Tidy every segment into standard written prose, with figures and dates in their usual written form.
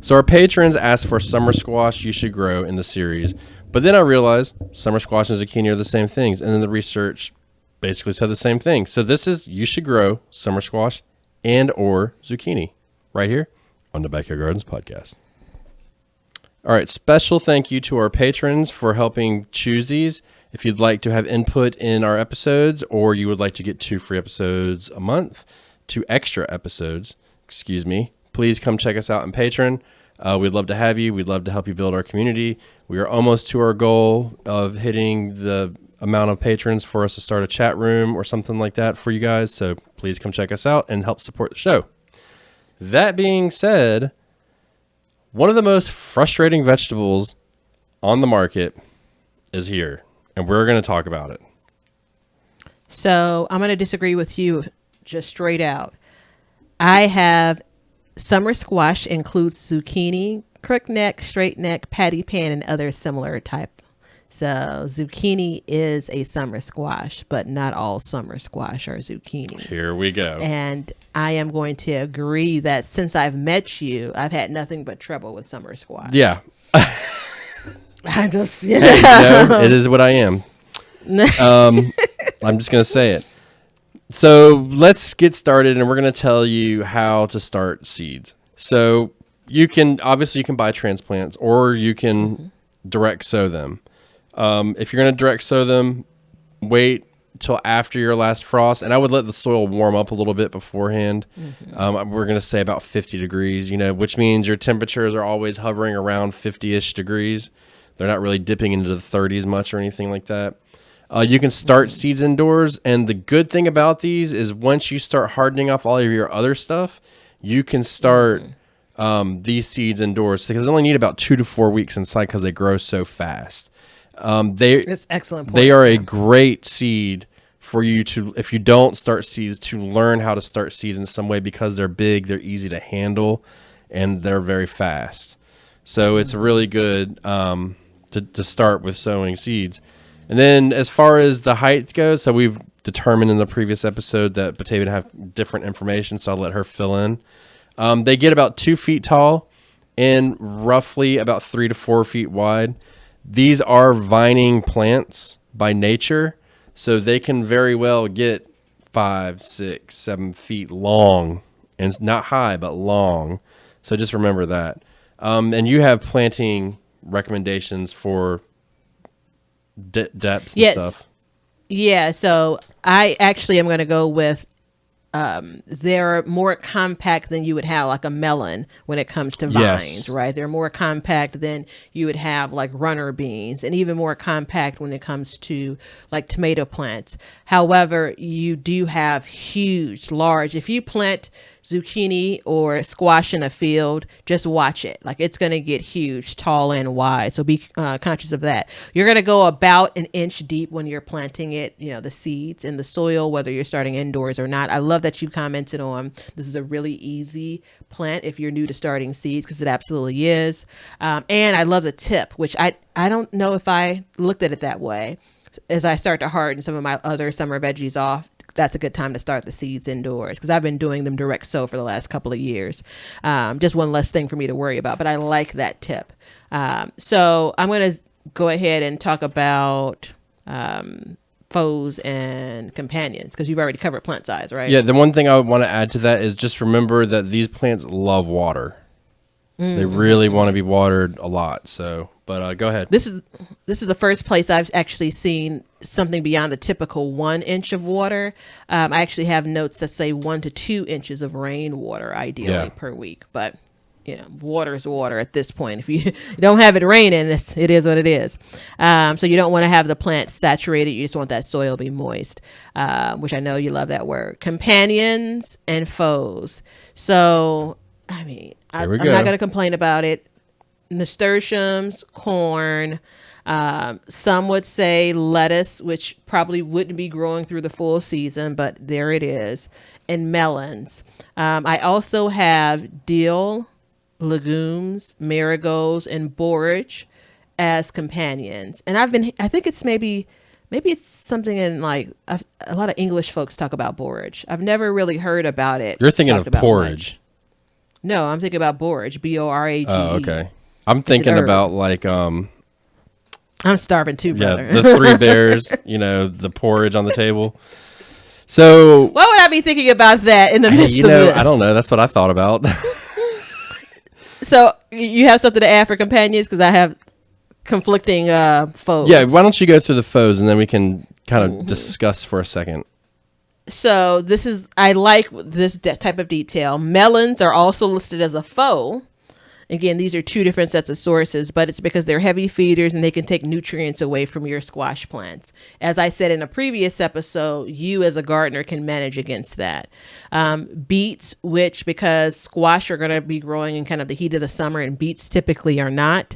So our patrons asked for summer squash you should grow in the series, but then I realized summer squash and zucchini are the same things, and then the research basically said the same thing. So this is you should grow summer squash and or zucchini right here on the Backyard Gardens podcast. All right, special thank you to our patrons for helping choose these. If you'd like to have input in our episodes, or you would like to get 2 free episodes a month, 2 extra episodes, please come check us out on Patreon. We'd love to have you. We'd love to help you build our community. We are almost to our goal of hitting the amount of patrons for us to start a chat room or something like that for you guys. So please come check us out and help support the show. That being said, one of the most frustrating vegetables on the market is here, and we're going to talk about it. So I'm going to disagree with you just straight out. I have summer squash includes zucchini, crook neck, straight neck, patty pan, and other similar type. So zucchini is a summer squash, but not all summer squash are zucchini. Here we go. And I am going to agree that since I've met you, I've had nothing but trouble with summer squash. Yeah. I just, it is what I am. I'm just going to say it. So let's get started, and we're going to tell you how to start seeds. So you can buy transplants, or you can direct sow them. If you're going to direct sow them, wait till after your last frost, and I would let the soil warm up a little bit beforehand. We're going to say about 50 degrees, which means your temperatures are always hovering around 50-ish degrees. They're not really dipping into the 30s much or anything like that. You can start seeds indoors, and the good thing about these is once you start hardening off all of your other stuff, you can start these seeds indoors because they only need about 2 to 4 weeks inside because they grow so fast. It's excellent point. They are a great seed for you to, if you don't start seeds, to learn how to start seeds in some way because they're big, they're easy to handle, and they're very fast. So it's really good to start with sowing seeds. And then as far as the height goes, so we've determined in the previous episode that Batavia would have different information, so I'll let her fill in. They get about 2 feet tall and roughly about 3 to 4 feet wide. These are vining plants by nature, so they can very well get 5, 6, 7 feet long, and not high, but long. So just remember that. And you have planting recommendations for depths and stuff. Yeah, so I actually am going to go with they're more compact than you would have like a melon when it comes to vines, right? They're more compact than you would have like runner beans, and even more compact when it comes to like tomato plants. However, you do have huge, large, if you plant zucchini or squash in a field, just watch it. Like it's going to get huge, tall and wide. So be conscious of that. You're going to go about an inch deep when you're planting it, the seeds in the soil, whether you're starting indoors or not. I love that you commented on this is a really easy plant if you're new to starting seeds, because it absolutely is. And I love the tip, which I don't know if I looked at it that way. As I start to harden some of my other summer veggies off, that's a good time to start the seeds indoors, because I've been doing them direct sow for the last couple of years. Just one less thing for me to worry about, but I like that tip. So I'm going to go ahead and talk about foes and companions, because you've already covered plant size, right? Yeah, the one thing I would want to add to that is just remember that these plants love water. They really want to be watered a lot. So, but go ahead. This is the first place I've actually seen something beyond the typical 1 inch of water. I actually have notes that say 1 to 2 inches of rainwater ideally per week. But water is water at this point. If you don't have it raining, it is what it is. So you don't want to have the plant saturated. You just want that soil to be moist, which I know you love that word. Companions and foes. So, I mean, I'm not going to complain about it. Nasturtiums, corn, some would say lettuce, which probably wouldn't be growing through the full season, but there it is, and melons. I also have dill, legumes, marigolds, and borage as companions. And I think it's maybe it's something in like a lot of English folks talk about borage. I've never really heard about it. You're thinking of porridge. No, I'm thinking about borage. Borage. Oh, okay. I'm thinking about like I'm starving too, brother. yeah, the Three Bears. The porridge on the table. So why would I be thinking about that in the midst of this? I don't know. That's what I thought about. So you have something to add for companions, because I have conflicting foes. Yeah, why don't you go through the foes and then we can kind of discuss for a second. So I like this type of detail. Melons are also listed as a foe. Again, these are two different sets of sources, but it's because they're heavy feeders and they can take nutrients away from your squash plants. As I said in a previous episode, you as a gardener can manage against that. Beets, which because squash are going to be growing in kind of the heat of the summer and beets typically are not.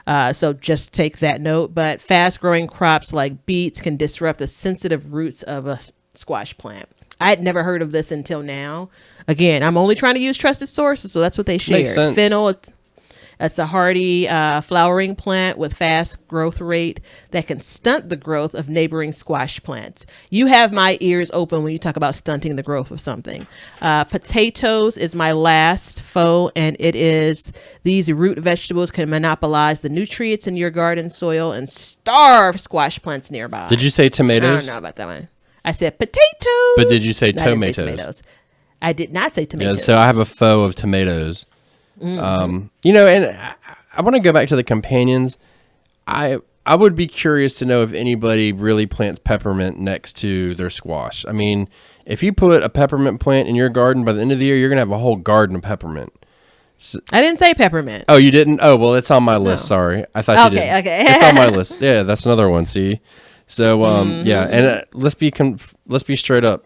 So just take that note. But fast growing crops like beets can disrupt the sensitive roots of a squash plant. I had never heard of this until now. Again, I'm only trying to use trusted sources, so that's what they share. Makes sense. Fennel, it's a hardy flowering plant with fast growth rate that can stunt the growth of neighboring squash plants. You have my ears open when you talk about stunting the growth of something. Potatoes is my last foe, and it is these root vegetables can monopolize the nutrients in your garden soil and starve squash plants nearby. Did you say tomatoes? I don't know about that one. I said potatoes. But did you say No, I didn't say tomatoes? tomatoes. I did not say tomatoes. Yeah, so I have a foe of tomatoes. And I want to go back to the companions. I would be curious to know if anybody really plants peppermint next to their squash. I mean, if you put a peppermint plant in your garden, by the end of the year, you're going to have a whole garden of peppermint. I didn't say peppermint. Oh, you didn't? Oh, well, it's on my list. No. Sorry. I thought you did. Okay. It's on my list. Yeah, that's another one. See? So, yeah. And let's be straight up.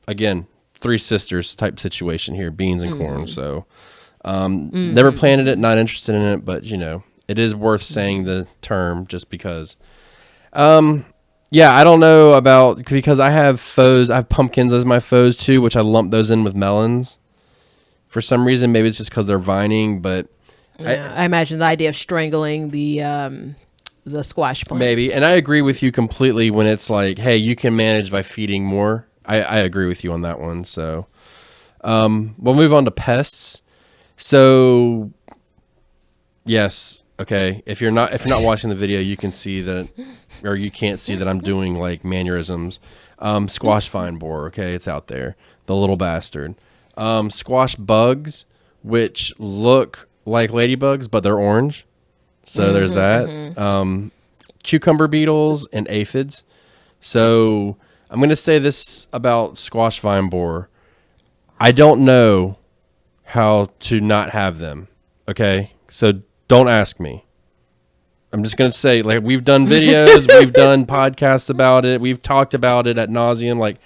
Again, three sisters type situation here, beans and corn. So, never planted it, not interested in it, but it is worth saying the term just because. Yeah, I don't know because I have foes. I have pumpkins as my foes too, which I lump those in with melons. For some reason, maybe it's just because they're vining, but I imagine the idea of strangling the squash plants. Maybe, and I agree with you completely when it's like, hey, you can manage by feeding more. I agree with you on that one. So, we'll move on to pests. So, yes, okay. If you're not watching the video, you can see that, or you can't see that I'm doing like mannerisms. Squash vine borer, okay, it's out there, the little bastard. Squash bugs, which look like ladybugs, but they're orange. So there's that. Cucumber beetles and aphids. So I'm going to say this about squash vine borer. I don't know how to not have them. Okay. So don't ask me. I'm just going to say, like, we've done videos, we've done podcasts about it. We've talked about it ad nauseum. Like,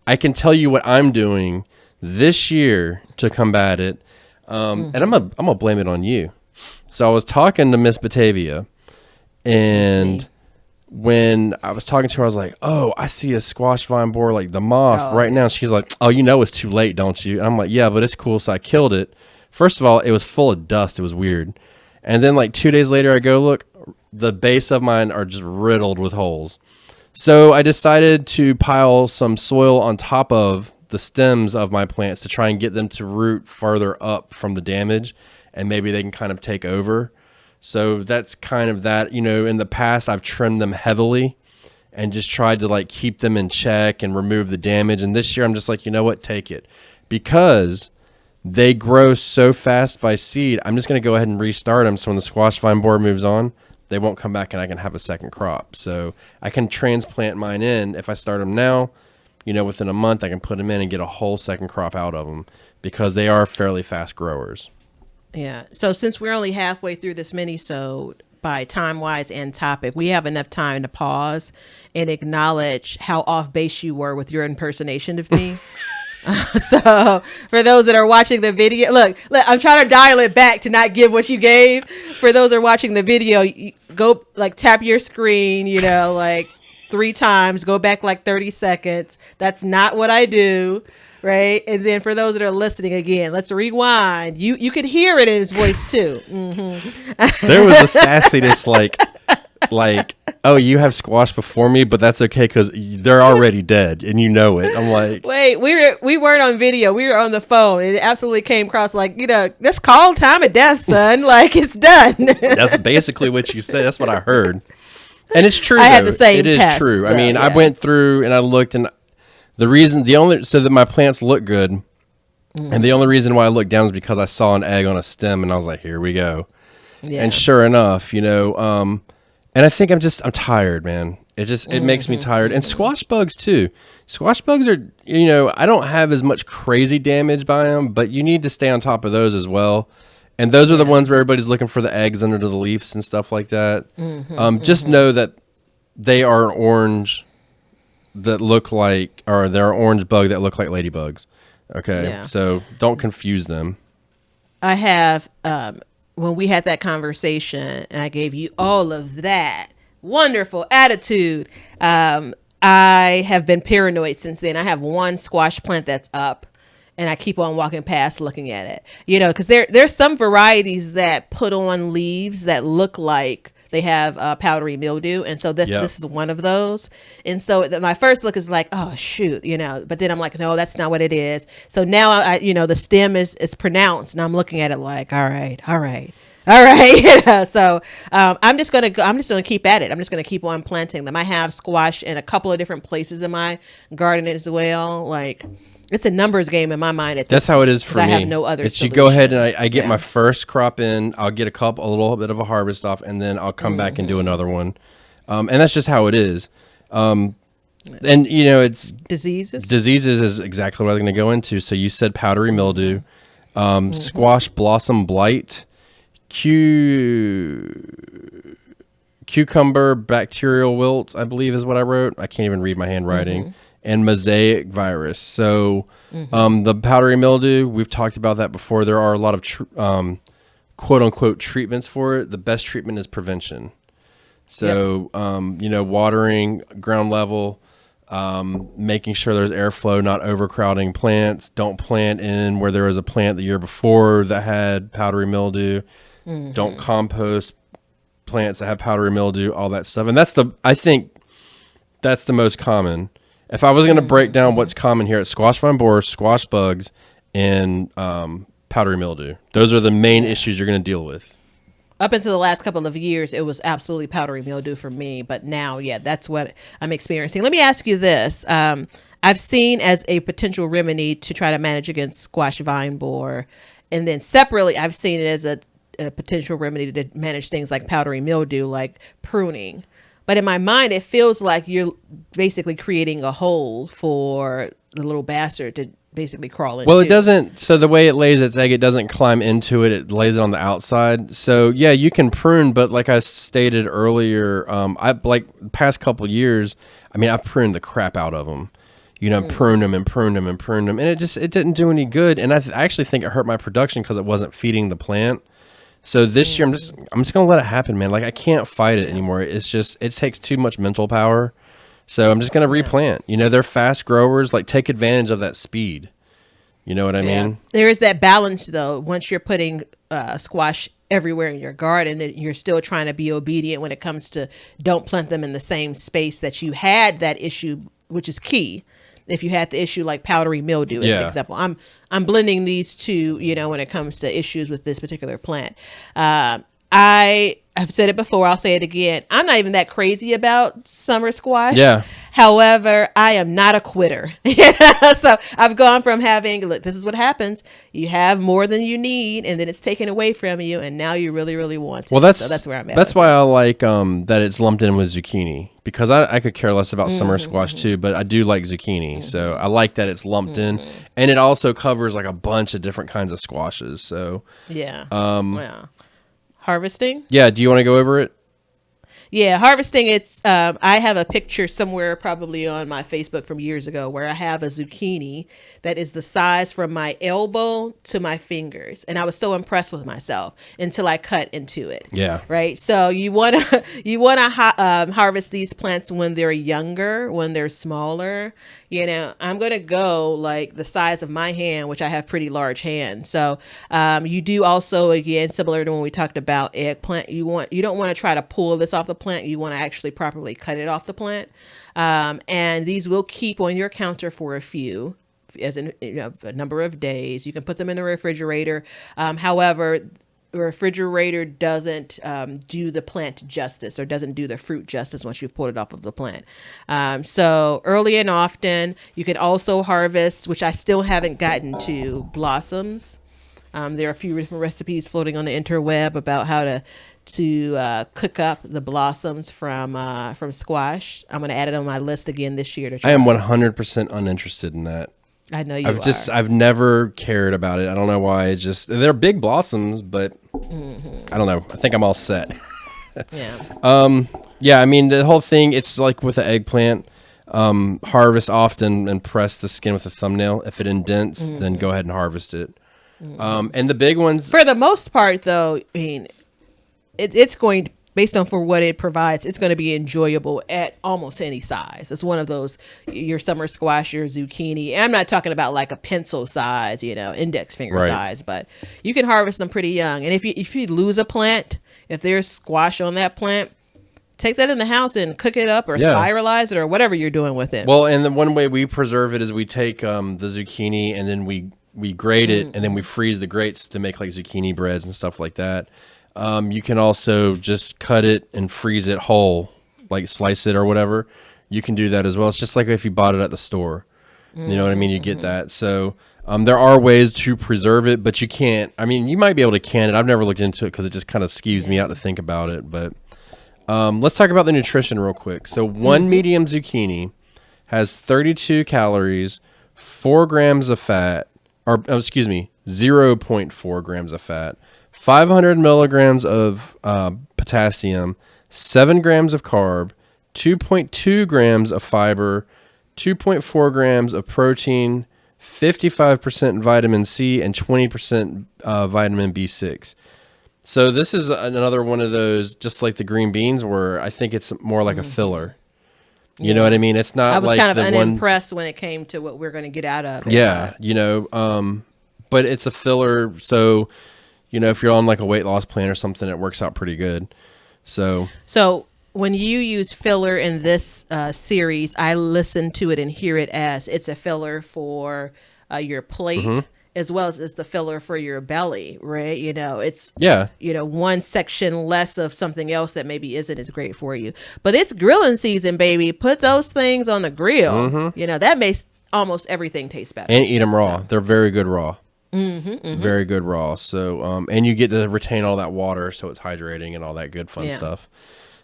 I can tell you what I'm doing this year to combat it. And I'm gonna blame it on you. So I was talking to Miss Batavia, and when I was talking to her, I was like, "Oh, I see a squash vine borer, like the moth right now." She's like, "Oh, it's too late, don't you?" And I'm like, "Yeah, but it's cool." So I killed it. First of all, it was full of dust. It was weird. And then like 2 days later, I go look. The base of mine are just riddled with holes. So I decided to pile some soil on top of the stems of my plants to try and get them to root farther up from the damage, and maybe they can kind of take over. So that's kind of that. In the past, I've trimmed them heavily and just tried to like keep them in check and remove the damage. And this year, I'm just like, you know what, take it. Because they grow so fast by seed, I'm just going to go ahead and restart them. So when the squash vine borer moves on, they won't come back and I can have a second crop. So I can transplant mine in. If I start them now, within a month, I can put them in and get a whole second crop out of them because they are fairly fast growers. Yeah. So since we're only halfway through this mini-sode by time-wise and topic, we have enough time to pause and acknowledge how off base you were with your impersonation of me. So for those that are watching the video, look, I'm trying to dial it back to not give what you gave. For those that are watching the video, go like tap your screen, like 3 times, go back like 30 seconds. That's not what I do. Right. And then for those that are listening again, let's rewind. You could hear it in his voice too. There was a sassiness like like, oh, you have squash before me, but that's okay because they're already dead and you know it. I'm like, wait, we weren't on video. We were on the phone. And it absolutely came across like, that's called time of death, son. Like, it's done. That's basically what you said. That's what I heard. And it's true. I had the same It is pest, true. I though, mean, yeah. I went through and I looked, and so that my plants look good. And the only reason why I looked down is because I saw an egg on a stem and I was like, here we go. Yeah. And sure enough, and I think I'm tired, man. It makes me tired. And squash bugs too. Squash bugs are, I don't have as much crazy damage by them, but you need to stay on top of those as well. And those are the ones where everybody's looking for the eggs under the leaves and stuff like that. Just know that they are orange that look like, or they're orange bug that look like ladybugs. Okay. Yeah. So don't confuse them. I have, when we had that conversation and I gave you all of that wonderful attitude, I have been paranoid since then. I have one squash plant that's up and I keep on walking past looking at it, because there's some varieties that put on leaves that look like they have powdery mildew. And so this is one of those. And so my first look is like, oh, shoot, but then I'm like, no, that's not what it is. So now, I the stem is pronounced and I'm looking at it like, all right. So I'm just going to keep at it. I'm just going to keep on planting them. I have squash in a couple of different places in my garden as well. Like, it's a numbers game in my mind. That's how it is for me. I have no other It's solution. you go ahead and I get my first crop in. I'll get a little bit of a harvest off, and then I'll come back and do another one. And that's just how it is. And it's diseases. Diseases is exactly what I'm going to go into. So you said powdery mildew, squash blossom blight, cucumber bacterial wilt, I believe is what I wrote. I can't even read my handwriting. And mosaic virus. So the powdery mildew, we've talked about that before. There are a lot of quote unquote treatments for it. The best treatment is prevention. So, watering ground level, making sure there's airflow, not overcrowding plants. Don't plant in where there was a plant the year before that had powdery mildew. Don't compost plants that have powdery mildew, all that stuff. And I think that's the most common. If I was going to break down what's common here, it's squash vine borer, squash bugs, and powdery mildew. Those are the main issues you're going to deal with. Up until the last couple of years, it was absolutely powdery mildew for me. But now, that's what I'm experiencing. Let me ask you this. I've seen as a potential remedy to try to manage against squash vine borer. And then separately, I've seen it as a potential remedy to manage things like powdery mildew, like pruning. But in my mind, it feels like you're basically creating a hole for the little bastard to basically crawl into. Well, it doesn't. So the way it lays its egg, it doesn't climb into it. It lays it on the outside. So yeah, you can prune, but like I stated earlier, the past couple years, I've pruned the crap out of them. Pruned them and pruned them and pruned them, and it didn't do any good. And I actually think it hurt my production because it wasn't feeding the plant. So this year, I'm just gonna let it happen, man. Like, I can't fight it anymore. It's just, it takes too much mental power. So I'm just gonna replant. They're fast growers. Like, take advantage of that speed. You know what I mean? There is that balance, though. Once you're putting squash everywhere in your garden, you're still trying to be obedient when it comes to don't plant them in the same space that you had that issue, which is key. If you had the issue like powdery mildew, as an example, I'm blending these two, when it comes to issues with this particular plant. I have said it before. I'll say it again. I'm not even that crazy about summer squash. Yeah. However, I am not a quitter. So I've gone from having, look, this is what happens. You have more than you need, and then it's taken away from you, and now you really, really want it. Well, so that's where I'm at. That's why I like that it's lumped in with zucchini, because I could care less about summer squash too, but I do like zucchini. So I like that it's lumped in, and it also covers like a bunch of different kinds of squashes. So yeah. Harvesting? Yeah. Do you want to go over it? Yeah, harvesting, it's, I have a picture somewhere probably on my Facebook from years ago where I have a zucchini that is the size from my elbow to my fingers. And I was so impressed with myself until I cut into it. Yeah. Right. So you want to harvest these plants when they're younger, when they're smaller. I'm going to go like the size of my hand, which I have pretty large hands. So you do also, again, similar to when we talked about eggplant, you don't want to try to pull this off the plant, you want to actually properly cut it off the plant. And these will keep on your counter for a number of days. You can put them in the refrigerator. However, the refrigerator doesn't do the plant justice, or doesn't do the fruit justice once you've pulled it off of the plant. So early and often, you can also harvest, which I still haven't gotten to, blossoms. There are a few different recipes floating on the interweb about how to cook up the blossoms from squash. I'm going to add it on my list again this year to try. I am 100% uninterested in that. I know you are. I've never cared about it. I don't know why. It's just, they're big blossoms, but I don't know. I think I'm all set. Yeah. Yeah, I mean, the whole thing, it's like with the eggplant, harvest often and press the skin with a thumbnail. If it indents, then go ahead and harvest it. And the big ones, for the most part, though, I mean, it's going to, based on for what it provides, it's going to be enjoyable at almost any size. It's one of those, your summer squash, your zucchini. And I'm not talking about like a pencil size, index finger size, but you can harvest them pretty young. And if you lose a plant, if there's squash on that plant, take that in the house and cook it up or spiralize it or whatever you're doing with it. Well, and the one way we preserve it is we take the zucchini and then we grate it and then we freeze the grates to make like zucchini breads and stuff like that. You can also just cut it and freeze it whole, like slice it or whatever. You can do that as well. It's just like if you bought it at the store. You know what I mean? You get that. So there are ways to preserve it, but you can't. I mean, you might be able to can it. I've never looked into it because it just kind of skeeves me out to think about it. But let's talk about the nutrition real quick. So one medium zucchini has 32 calories, 4 grams of fat, or 0.4 grams of fat, 500 milligrams of potassium, 7 grams of carb, 2.2 grams of fiber, 2.4 grams of protein, 55% vitamin C, and 20% vitamin B6. So this is another one of those, just like the green beans, where I think it's more like a filler. You know what I mean? It's not. I was like kind of unimpressed when it came to what we're going to get out of it. Yeah, but it's a filler. So, if you're on like a weight loss plan or something, it works out pretty good. So when you use filler in this series, I listen to it and hear it as it's a filler for your plate, as well as it's the filler for your belly, right? It's one section less of something else that maybe isn't as great for you. But it's grilling season, baby. Put those things on the grill. That makes almost everything taste better. And eat them raw. So. They're very good raw. Very good raw. So and you get to retain all that water, so it's hydrating and all that good fun stuff.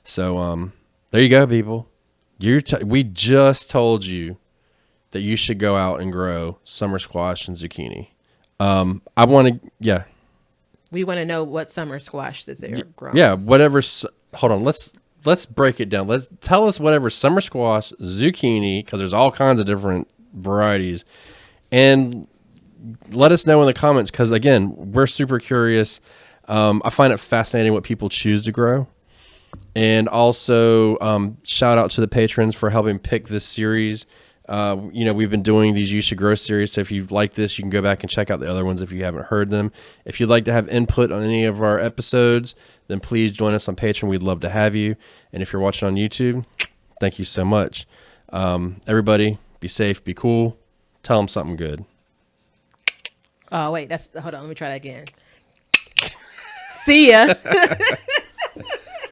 So there you go, people. We just told you that you should go out and grow summer squash and zucchini. We want to know what summer squash that they're growing. Yeah, whatever. Hold on. Let's break it down. Let's tell us whatever summer squash, zucchini, because there's all kinds of different varieties, and let us know in the comments, because again, we're super curious. I find it fascinating what people choose to grow. And also shout out to the patrons for helping pick this series. We've been doing these You Should Grow series, so if you like this, you can go back and check out the other ones if you haven't heard them. If you'd like to have input on any of our episodes, then please join us on Patreon. We'd love to have you. And if you're watching on YouTube, thank you so much. Everybody, be safe, be cool. Tell them something good. Oh, wait, hold on, let me try that again. See ya.